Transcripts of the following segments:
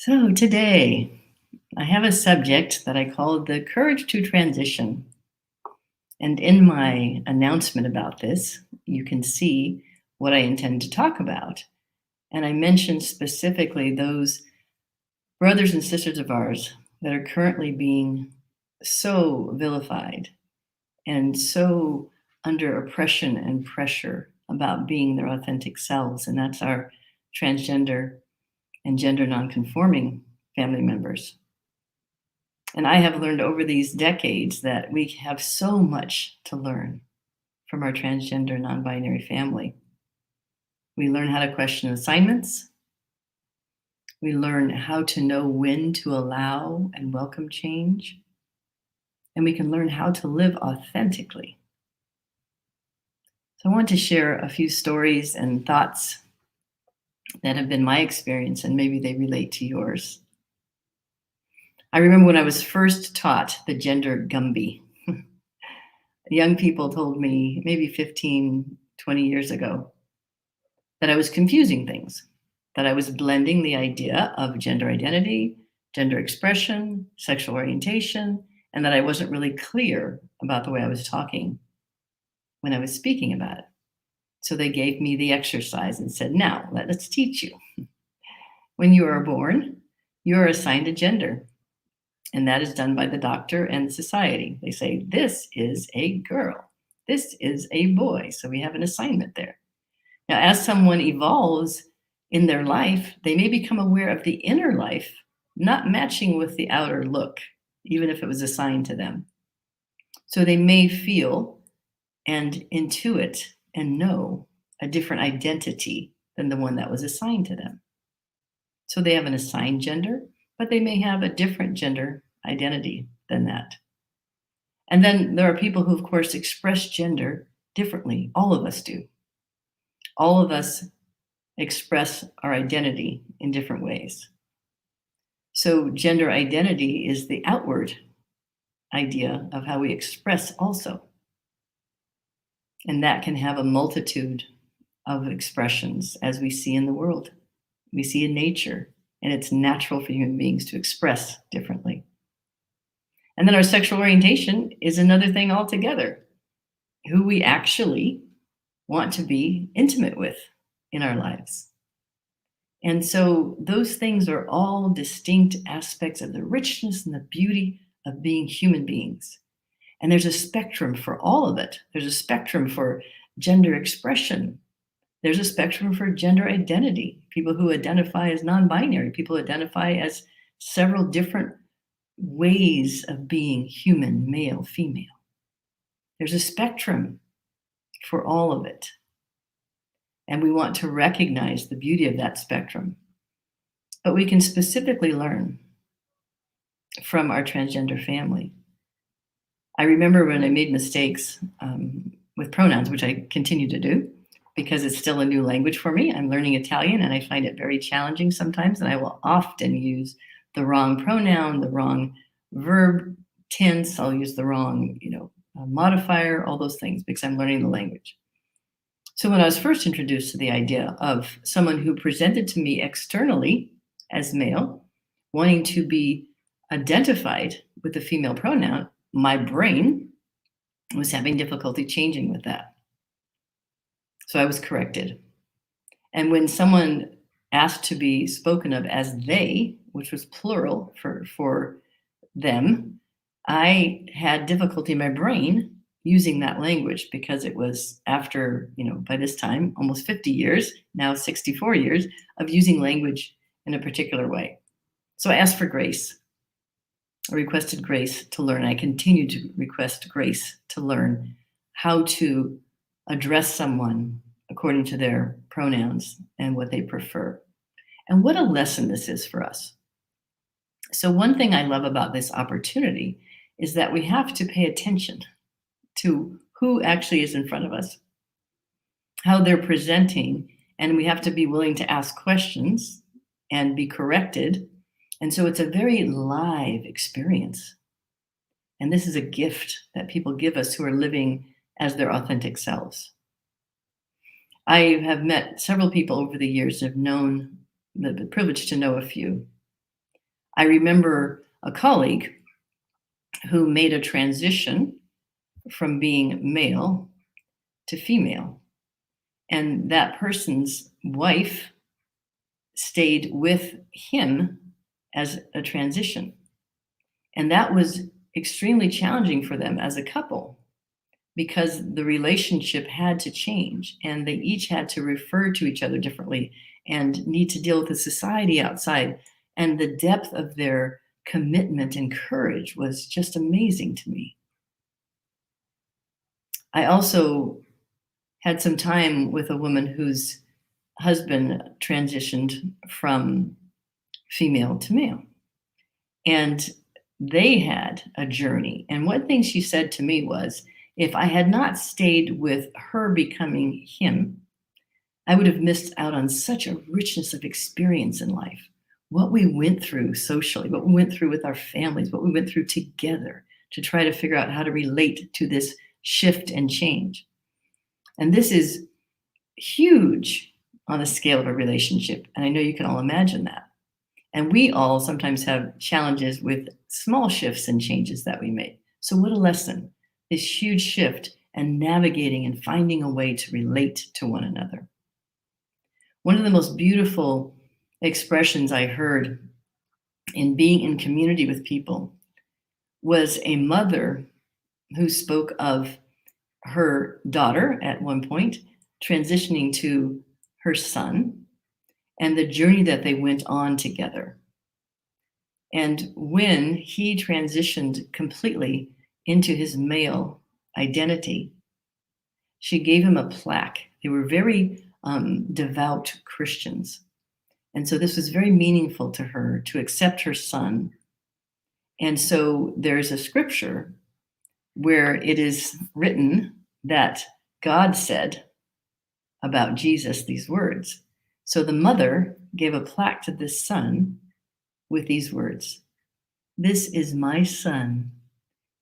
So today, I have a subject that I call the courage to transition. And in my announcement about this, you can see what I intend to talk about. And I mentioned specifically those brothers and sisters of ours that are currently being so vilified and so under oppression and pressure about being their authentic selves. And that's our transgender and gender nonconforming family members. And I have learned over these decades that we have so much to learn from our transgender non binary family. We learn how to question assignments. We learn how to know when to allow and welcome change. And we can learn how to live authentically. So I want to share a few stories and thoughts that have been my experience, and maybe they relate to yours. I remember when I was first taught the gender Gumby. Young people told me maybe 15, 20 years ago that I was confusing things, that I was blending the idea of gender identity, gender expression, sexual orientation, and that I wasn't really clear about the way I was talking when I was speaking about it. So they gave me the exercise and said, now let's teach you. When you are born, you are assigned a gender. And that is done by the doctor and society. They say, this is a girl. This is a boy. So we have an assignment there. Now, as someone evolves in their life, they may become aware of the inner life not matching with the outer look, even if it was assigned to them. So they may feel and intuit and know a different identity than the one that was assigned to them. So they have an assigned gender, but they may have a different gender identity than that. And then there are people who, of course, express gender differently. All of us do. All of us express our identity in different ways. So gender identity is the outward idea of how we express also. And that can have a multitude of expressions as we see in the world. We see in nature, and it's natural for human beings to express differently. And then our sexual orientation is another thing altogether, who we actually want to be intimate with in our lives. And so those things are all distinct aspects of the richness and the beauty of being human beings. And there's a spectrum for all of it. There's a spectrum for gender expression. There's a spectrum for gender identity, people who identify as non-binary, people who identify as several different ways of being human, male, female. There's a spectrum for all of it. And we want to recognize the beauty of that spectrum. But we can specifically learn from our transgender family. I remember when I made mistakes with pronouns, which I continue to do, because it's still a new language for me. I'm learning Italian and I find it very challenging sometimes, and I will often use the wrong pronoun, the wrong verb tense. I'll use the wrong, modifier, all those things, because I'm learning the language. So when I was first introduced to the idea of someone who presented to me externally as male, wanting to be identified with the female pronoun, my brain was having difficulty changing with that. So I was corrected. And when someone asked to be spoken of as they, which was plural for them, I had difficulty in my brain using that language because it was after, by this time, almost 50 years, now 64 years of using language in a particular way. So I asked for grace. I requested grace to learn. I continue to request grace to learn how to address someone according to their pronouns and what they prefer. And what a lesson this is for us. So one thing I love about this opportunity is that we have to pay attention to who actually is in front of us, how they're presenting, and we have to be willing to ask questions and be corrected. And so it's a very live experience. And this is a gift that people give us who are living as their authentic selves. I have met several people over the years and have known the privilege to know a few. I remember a colleague who made a transition from being male to female, and that person's wife stayed with him as a transition. And that was extremely challenging for them as a couple because the relationship had to change and they each had to refer to each other differently and need to deal with the society outside. And the depth of their commitment and courage was just amazing to me. I also had some time with a woman whose husband transitioned from female to male. And they had a journey. And one thing she said to me was, if I had not stayed with her becoming him, I would have missed out on such a richness of experience in life. What we went through socially, what we went through with our families, what we went through together to try to figure out how to relate to this shift and change. And this is huge on the scale of a relationship. And I know you can all imagine that. And we all sometimes have challenges with small shifts and changes that we make. So what a lesson, this huge shift and navigating and finding a way to relate to one another. One of the most beautiful expressions I heard in being in community with people was a mother who spoke of her daughter at one point transitioning to her son and the journey that they went on together. And when he transitioned completely into his male identity, she gave him a plaque. They were very devout Christians. And so this was very meaningful to her to accept her son. And so there's a scripture where it is written that God said about Jesus these words. So the mother gave a plaque to this son with these words, "This is my son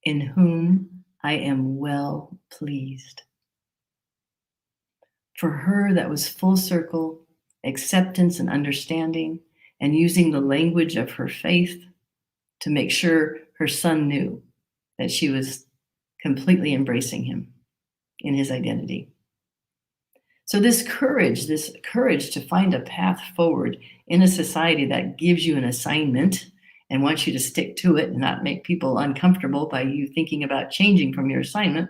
in whom I am well pleased." For her, that was full circle, acceptance and understanding, and using the language of her faith to make sure her son knew that she was completely embracing him in his identity. So this courage to find a path forward in a society that gives you an assignment and wants you to stick to it and not make people uncomfortable by you thinking about changing from your assignment.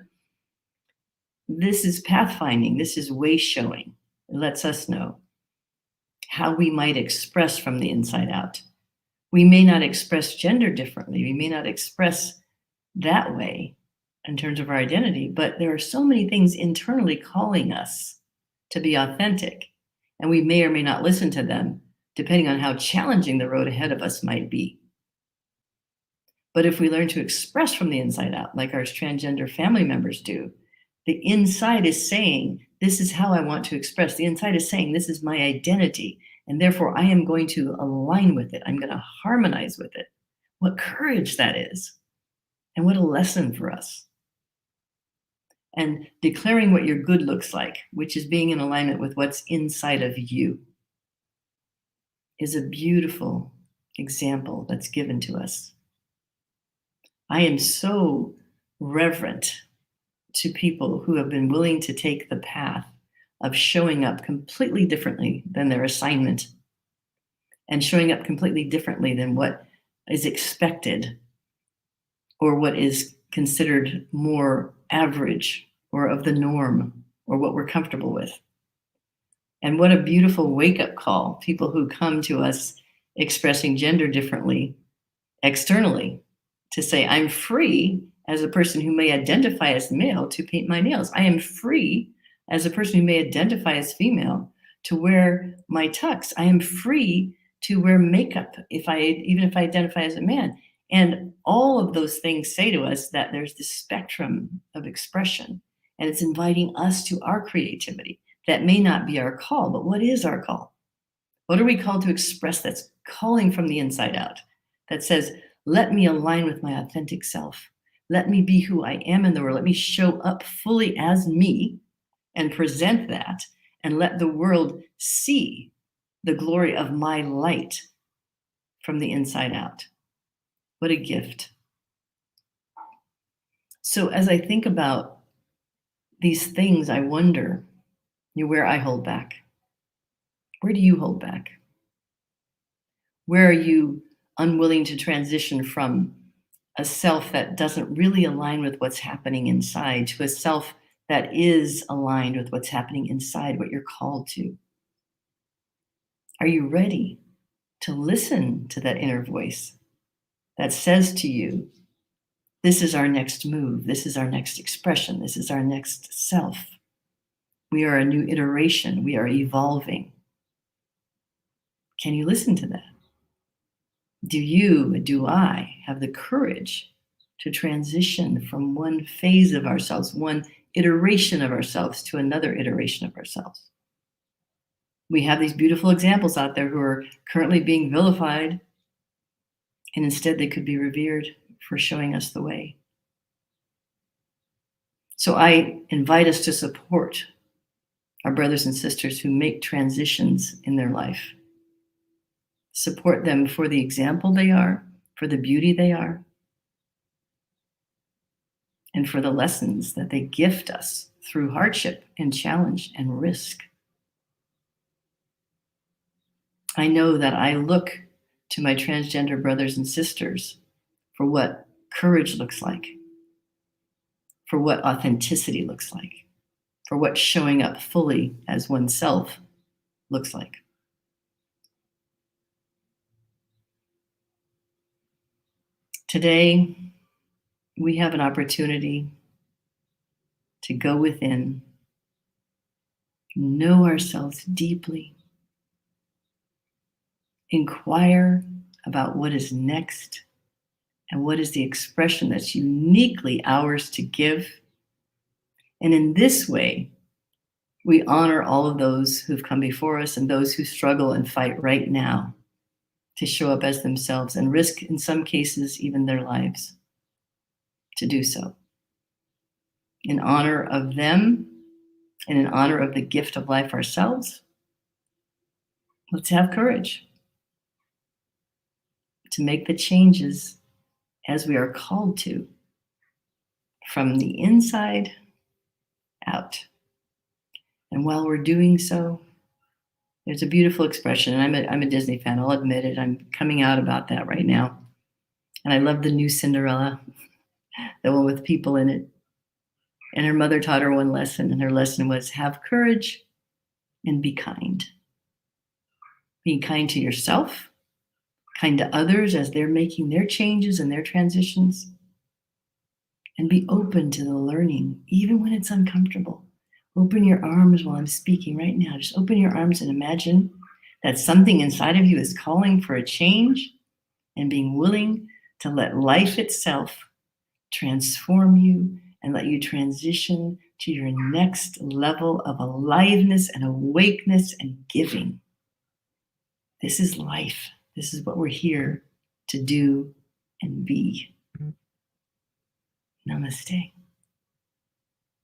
This is pathfinding. This is way showing. It lets us know how we might express from the inside out. We may not express gender differently. We may not express that way in terms of our identity, but there are so many things internally calling us to be authentic, and we may or may not listen to them, depending on how challenging the road ahead of us might be. But if we learn to express from the inside out, like our transgender family members do, the inside is saying, this is how I want to express. The inside is saying, this is my identity, and therefore I am going to align with it. I'm going to harmonize with it. What courage that is, and what a lesson for us. And declaring what your good looks like, which is being in alignment with what's inside of you, is a beautiful example that's given to us. I am so reverent to people who have been willing to take the path of showing up completely differently than their assignment and showing up completely differently than what is expected or what is considered more average or of the norm or what we're comfortable with. And what a beautiful wake-up call, people who come to us expressing gender differently externally to say, I'm free as a person who may identify as male to paint my nails. I am free as a person who may identify as female to wear my tux. I am free to wear makeup even if I identify as a man. And all of those things say to us that there's this spectrum of expression, and it's inviting us to our creativity. That may not be our call, but what is our call? What are we called to express that's calling from the inside out? That says, let me align with my authentic self. Let me be who I am in the world. Let me show up fully as me and present that and let the world see the glory of my light from the inside out. What a gift. So as I think about these things, I wonder where I hold back. Where do you hold back? Where are you unwilling to transition from a self that doesn't really align with what's happening inside to a self that is aligned with what's happening inside, what you're called to? Are you ready to listen to that inner voice that says to you, this is our next move, this is our next expression, this is our next self. We are a new iteration, we are evolving. Can you listen to that? Do I have the courage to transition from one phase of ourselves, one iteration of ourselves to another iteration of ourselves? We have these beautiful examples out there who are currently being vilified, and instead they could be revered for showing us the way. So I invite us to support our brothers and sisters who make transitions in their life. Support them for the example they are, for the beauty they are, and for the lessons that they gift us through hardship and challenge and risk. I know that I look to my transgender brothers and sisters for what courage looks like, for what authenticity looks like, for what showing up fully as oneself looks like. Today, we have an opportunity to go within, know ourselves deeply, inquire about what is next and what is the expression that's uniquely ours to give. And in this way, we honor all of those who've come before us and those who struggle and fight right now to show up as themselves and risk, in some cases, even their lives to do so. In honor of them and in honor of the gift of life ourselves, let's have courage to make the changes as we are called to, from the inside out. And while we're doing so, there's a beautiful expression, and I'm a Disney fan, I'll admit it. I'm coming out about that right now. And I love the new Cinderella, the one with people in it. And her mother taught her one lesson, and her lesson was have courage and be kind. Being kind to yourself, kind to others as they're making their changes and their transitions, and be open to the learning, even when it's uncomfortable. Open your arms while I'm speaking right now. Just open your arms and imagine that something inside of you is calling for a change, and being willing to let life itself transform you and let you transition to your next level of aliveness and awakeness and giving. This is life. This is what we're here to do and be. Namaste.